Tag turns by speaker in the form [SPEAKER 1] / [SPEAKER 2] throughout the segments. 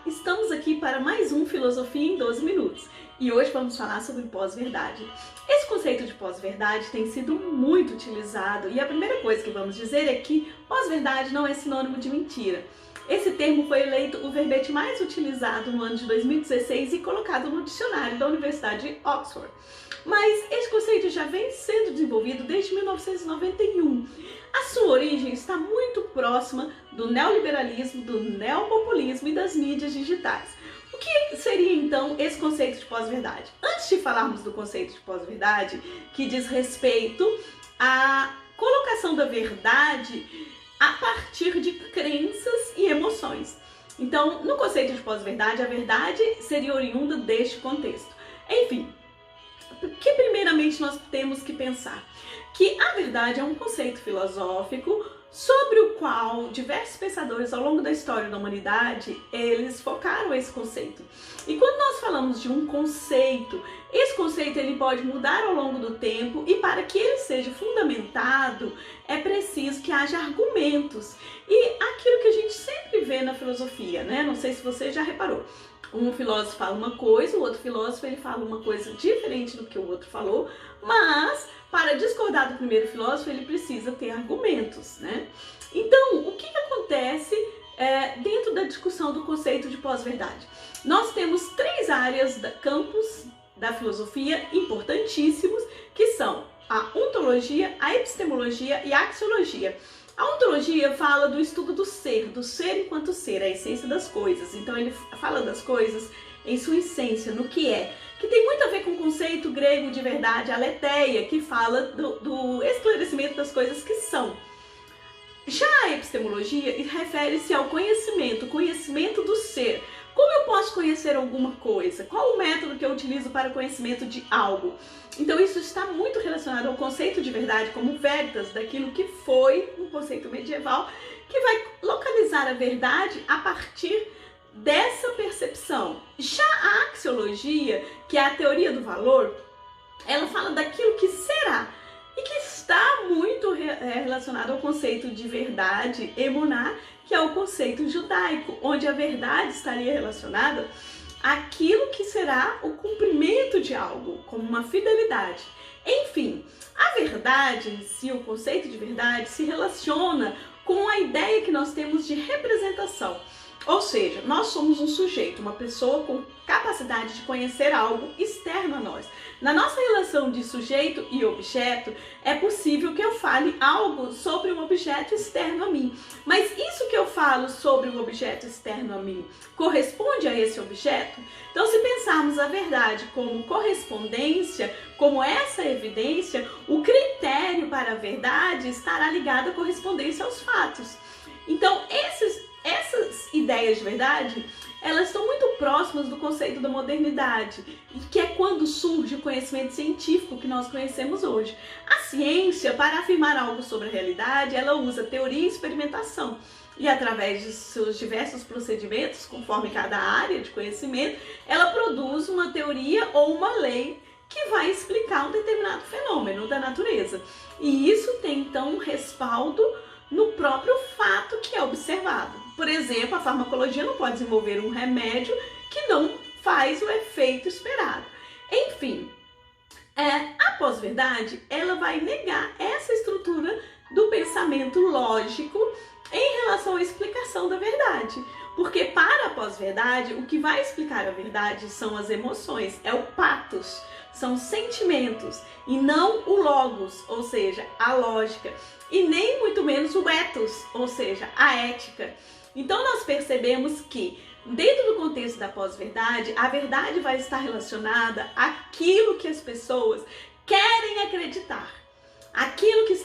[SPEAKER 1] Estamos aqui para mais um Filosofia em 12 Minutos e hoje vamos falar sobre pós-verdade. Esse conceito de pós-verdade tem sido muito utilizado e a primeira coisa que vamos dizer é que pós-verdade não é sinônimo de mentira. Esse termo foi eleito o verbete mais utilizado no ano de 2016 e colocado no dicionário da Universidade de Oxford. Mas esse conceito já vem sendo desenvolvido desde 1991. A sua origem está muito próxima do neoliberalismo, do neopopulismo e das mídias digitais. O que seria então esse conceito de pós-verdade? Antes de falarmos do conceito de pós-verdade, que diz respeito à colocação da verdade a partir de crenças e emoções. Então, no conceito de pós-verdade, a verdade seria oriunda deste contexto. Enfim, o que primeiramente nós temos que pensar? Que a verdade é um conceito filosófico sobre o qual diversos pensadores ao longo da história da humanidade, eles focaram esse conceito. E quando nós falamos de um conceito, esse conceito ele pode mudar ao longo do tempo e para que ele seja fundamentado, é preciso que haja argumentos. E aquilo que a gente sempre vê na filosofia, né? Não sei se você já reparou. Um filósofo fala uma coisa, o outro filósofo ele fala uma coisa diferente do que o outro falou, mas para discordar do primeiro filósofo ele precisa ter argumentos, né? Então, o que acontece dentro da discussão do conceito de pós-verdade? Nós temos três áreas, campos da filosofia importantíssimos, que são a ontologia, a epistemologia e a axiologia. A ontologia fala do estudo do ser enquanto ser, a essência das coisas. Então ele fala das coisas em sua essência, no que é. Que tem muito a ver com o conceito grego de verdade, aletheia, que fala do esclarecimento das coisas que são. Já a epistemologia refere-se ao conhecimento do ser. Como eu posso conhecer alguma coisa? Qual o método que eu utilizo para o conhecimento de algo? Então isso está muito relacionado ao conceito de verdade como veritas, daquilo que foi um conceito medieval, que vai localizar a verdade a partir dessa percepção. Já a axiologia, que é a teoria do valor, ela fala daquilo que será e que está muito relacionado ao conceito de verdade, emuná, que é o conceito judaico, onde a verdade estaria relacionada àquilo que será o cumprimento de algo, como uma fidelidade. Enfim, a verdade em si, o conceito de verdade, se relaciona com a ideia que nós temos de representação. Ou seja, nós somos um sujeito, uma pessoa com capacidade de conhecer algo externo a nós. Na nossa relação de sujeito e objeto, é possível que eu fale algo sobre um objeto externo a mim. Mas isso que eu falo sobre um objeto externo a mim corresponde a esse objeto? Então, se pensarmos a verdade como correspondência, como essa evidência, o critério para a verdade estará ligado à correspondência aos fatos. Então, essas ideias de verdade, elas estão muito próximas do conceito da modernidade, que é quando surge o conhecimento científico que nós conhecemos hoje. A ciência, para afirmar algo sobre a realidade, ela usa teoria e experimentação. E através de seus diversos procedimentos, conforme cada área de conhecimento, ela produz uma teoria ou uma lei que vai explicar um determinado fenômeno da natureza. E isso tem, então, um respaldo no próprio fato que é observado. Por exemplo, a farmacologia não pode desenvolver um remédio que não faz o efeito esperado. Enfim, a pós-verdade, ela vai negar essa estrutura do pensamento lógico em relação à explicação da verdade. Porque para a pós-verdade, o que vai explicar a verdade são as emoções, é o pathos, são sentimentos, e não o logos, ou seja, a lógica, e nem muito menos o ethos, ou seja, a ética. Então nós percebemos que, dentro do contexto da pós-verdade, a verdade vai estar relacionada àquilo que as pessoas querem acreditar. Aquilo que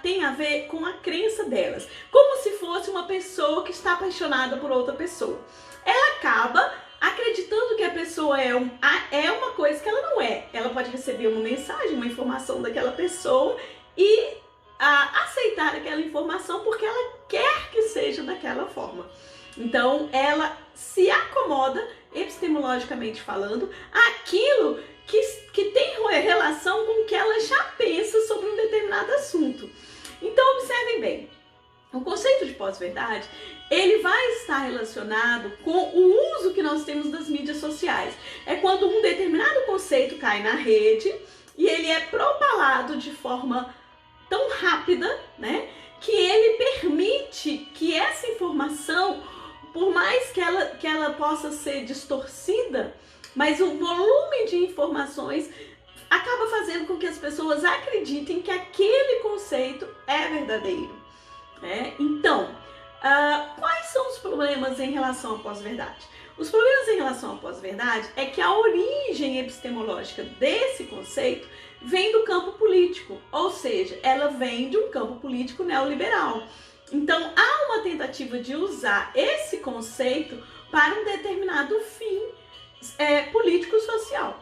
[SPEAKER 1] tem a ver com a crença delas. Como se fosse uma pessoa que está apaixonada por outra pessoa. Ela acaba acreditando que a pessoa é uma coisa que ela não é. Ela pode receber uma mensagem, uma informação daquela pessoa e aceitar aquela informação porque ela quer que seja daquela forma. Então, ela se acomoda, epistemologicamente falando, àquilo que tem relação com o que ela já pensa sobre um determinado assunto. Então, observem bem, o conceito de pós-verdade, ele vai estar relacionado com o uso que nós temos das mídias sociais. É quando um determinado conceito cai na rede e ele é propalado de forma tão rápida, né, que ele permite que essa informação, por mais que ela possa ser distorcida, mas o volume de informações acaba fazendo com que as pessoas acreditem que aquele conceito é verdadeiro, né? Então, quais são os problemas em relação à pós-verdade? Os problemas em relação à pós-verdade é que a origem epistemológica desse conceito vem do campo político, ou seja, ela vem de um campo político neoliberal. Então, há uma tentativa de usar esse conceito para um determinado fim político-social.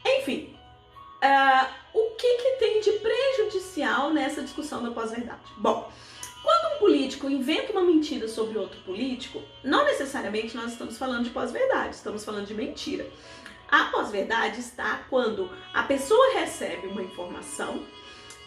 [SPEAKER 1] Enfim, o que tem de prejudicial nessa discussão da pós-verdade? Bom, quando um político inventa uma mentira sobre outro político, não necessariamente nós estamos falando de pós-verdade, estamos falando de mentira. A pós-verdade está quando a pessoa recebe uma informação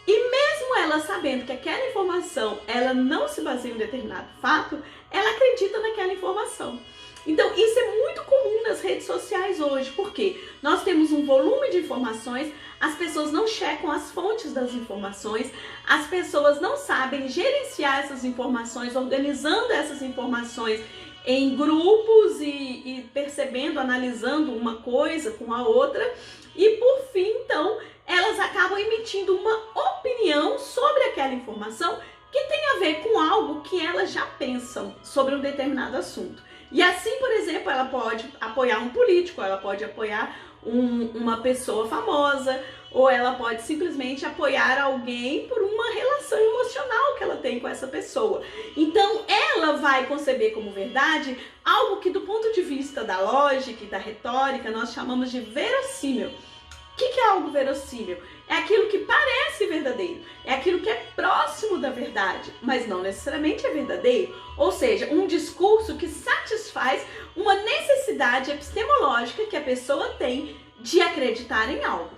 [SPEAKER 1] e mesmo ela sabendo que aquela informação ela não se baseia em um determinado fato, ela acredita naquela informação. Então, isso é muito comum nas redes sociais hoje, porque nós temos um volume de informações, as pessoas não checam as fontes das informações, as pessoas não sabem gerenciar essas informações, organizando essas informações em grupos e percebendo, analisando uma coisa com a outra, e por fim, então, elas acabam emitindo uma opinião sobre aquela informação que tem a ver com algo que elas já pensam sobre um determinado assunto. E assim, por exemplo, ela pode apoiar um político, ela pode apoiar uma pessoa famosa, ou ela pode simplesmente apoiar alguém por uma relação emocional que ela tem com essa pessoa. Então, ela vai conceber como verdade algo que, do ponto de vista da lógica e da retórica, nós chamamos de verossímil. O que é algo verossímil? É aquilo que parece verdadeiro, é aquilo que é próximo da verdade, mas não necessariamente é verdadeiro. Ou seja, um discurso que satisfaz uma necessidade epistemológica que a pessoa tem de acreditar em algo.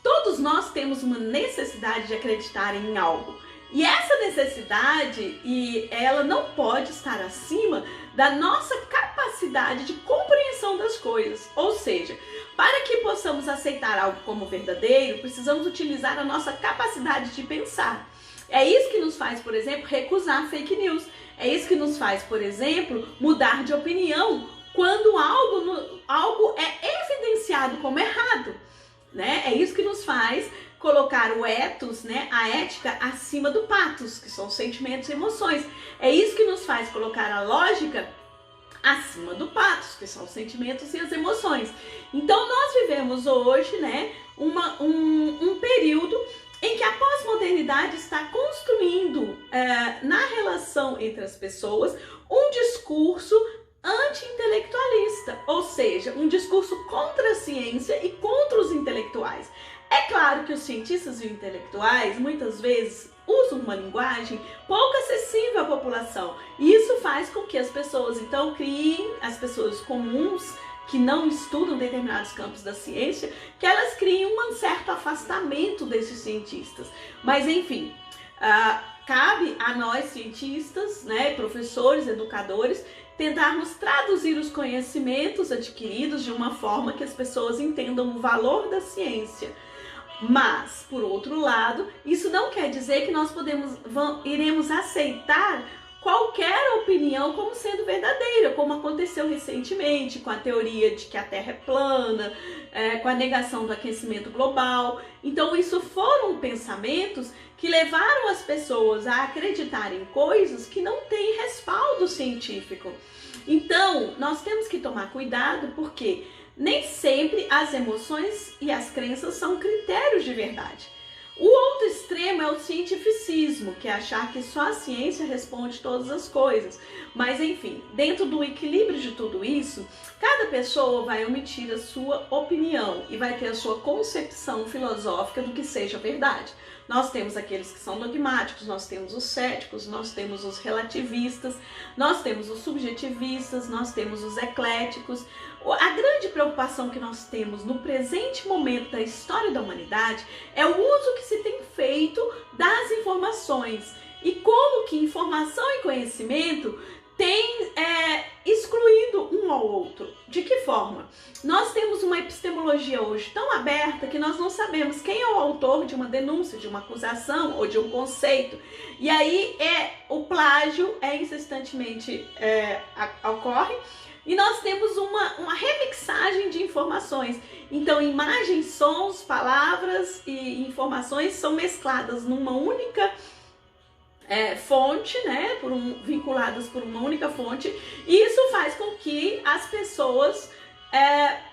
[SPEAKER 1] Todos nós temos uma necessidade de acreditar em algo. E essa necessidade, ela não pode estar acima da nossa capacidade de compreensão das coisas. Ou seja, para que possamos aceitar algo como verdadeiro, precisamos utilizar a nossa capacidade de pensar. É isso que nos faz, por exemplo, recusar fake news. É isso que nos faz, por exemplo, mudar de opinião quando algo é evidenciado como errado, né? É isso que nos faz colocar o ethos, né, a ética, acima do pathos, que são sentimentos e emoções. É isso que nos faz colocar a lógica acima do pathos, que são os sentimentos e as emoções. Então, nós vivemos hoje, né, um período em que a pós-modernidade está construindo na relação entre as pessoas um discurso anti-intelectualista, ou seja, um discurso contra a ciência e contra os intelectuais. É claro que os cientistas e intelectuais muitas vezes usam uma linguagem pouco acessível à população, e isso faz com que as pessoas então criem, as pessoas comuns que não estudam determinados campos da ciência, que elas criem um certo afastamento desses cientistas. Mas enfim, cabe a nós cientistas, né, professores, educadores, tentarmos traduzir os conhecimentos adquiridos de uma forma que as pessoas entendam o valor da ciência. Mas, por outro lado, isso não quer dizer que nós iremos aceitar qualquer opinião como sendo verdadeira, como aconteceu recentemente com a teoria de que a Terra é plana, com a negação do aquecimento global. Então, isso foram pensamentos que levaram as pessoas a acreditarem em coisas que não têm respaldo científico. Então, nós temos que tomar cuidado, porque nem sempre as emoções e as crenças são critérios de verdade. O outro extremo é o cientificismo, que é achar que só a ciência responde todas as coisas. Mas enfim, dentro do equilíbrio de tudo isso, cada pessoa vai emitir a sua opinião e vai ter a sua concepção filosófica do que seja verdade. Nós temos aqueles que são dogmáticos, nós temos os céticos, nós temos os relativistas, nós temos os subjetivistas, nós temos os ecléticos. A grande preocupação que nós temos no presente momento da história da humanidade é o uso que se tem feito das informações e como que informação e conhecimento têm excluído um ao outro. forma, nós temos uma epistemologia hoje tão aberta que nós não sabemos quem é o autor de uma denúncia, de uma acusação ou de um conceito. E aí o plágio insistentemente ocorre. E nós temos uma remixagem de informações. Então, imagens, sons, palavras e informações são mescladas numa única fonte, né? Vinculadas por uma única fonte. E isso faz com que as pessoas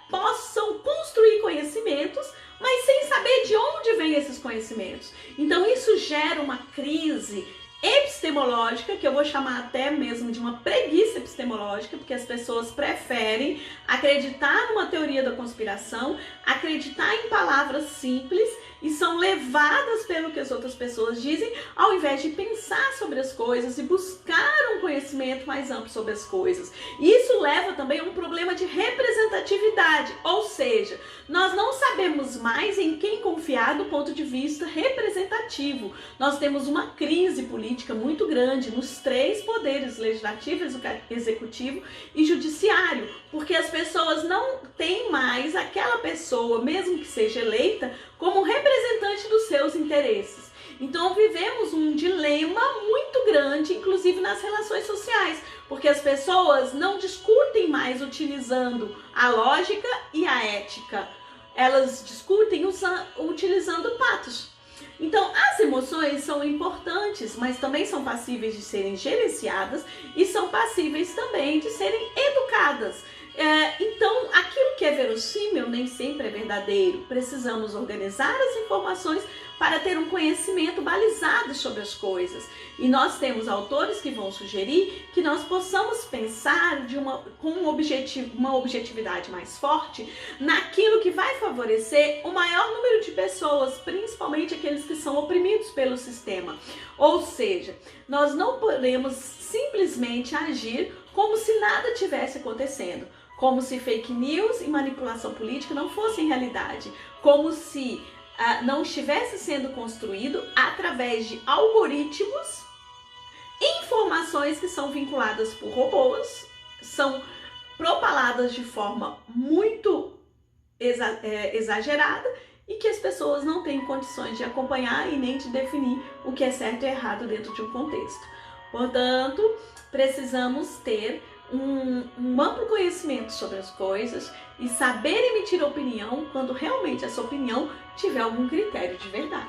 [SPEAKER 1] possam construir conhecimentos, mas sem saber de onde vêm esses conhecimentos. Então, isso gera uma crise epistemológica, que eu vou chamar até mesmo de uma preguiça epistemológica, porque as pessoas preferem acreditar numa teoria da conspiração, acreditar em palavras simples e são levadas pelo que as outras pessoas dizem, ao invés de pensar sobre as coisas e buscar um conhecimento mais amplo sobre as coisas. E isso leva também a um problema de representatividade, ou seja, nós não sabemos mais em quem confiar do ponto de vista representativo. Nós temos uma crise política muito grande nos três poderes, legislativo, executivo e judiciário, porque as pessoas não têm mais aquela pessoa, mesmo que seja eleita, como representante dos seus interesses. Então vivemos um dilema muito grande, inclusive nas relações sociais, porque as pessoas não discutem mais utilizando a lógica e a ética, elas discutem utilizando patos. Então as emoções são importantes, mas também são passíveis de serem gerenciadas e são passíveis também de serem educadas. Então, aquilo que é verossímil nem sempre é verdadeiro. Precisamos organizar as informações para ter um conhecimento balizado sobre as coisas. E nós temos autores que vão sugerir que nós possamos pensar com uma objetividade mais forte naquilo que vai favorecer o maior número de pessoas, principalmente aqueles que são oprimidos pelo sistema. Ou seja, nós não podemos simplesmente agir como se nada tivesse acontecendo. Como se fake news e manipulação política não fossem realidade, como se não estivesse sendo construído através de algoritmos, informações que são vinculadas por robôs, são propaladas de forma muito exagerada e que as pessoas não têm condições de acompanhar e nem de definir o que é certo e errado dentro de um contexto. Portanto, precisamos ter um amplo conhecimento sobre as coisas e saber emitir opinião quando realmente essa opinião tiver algum critério de verdade.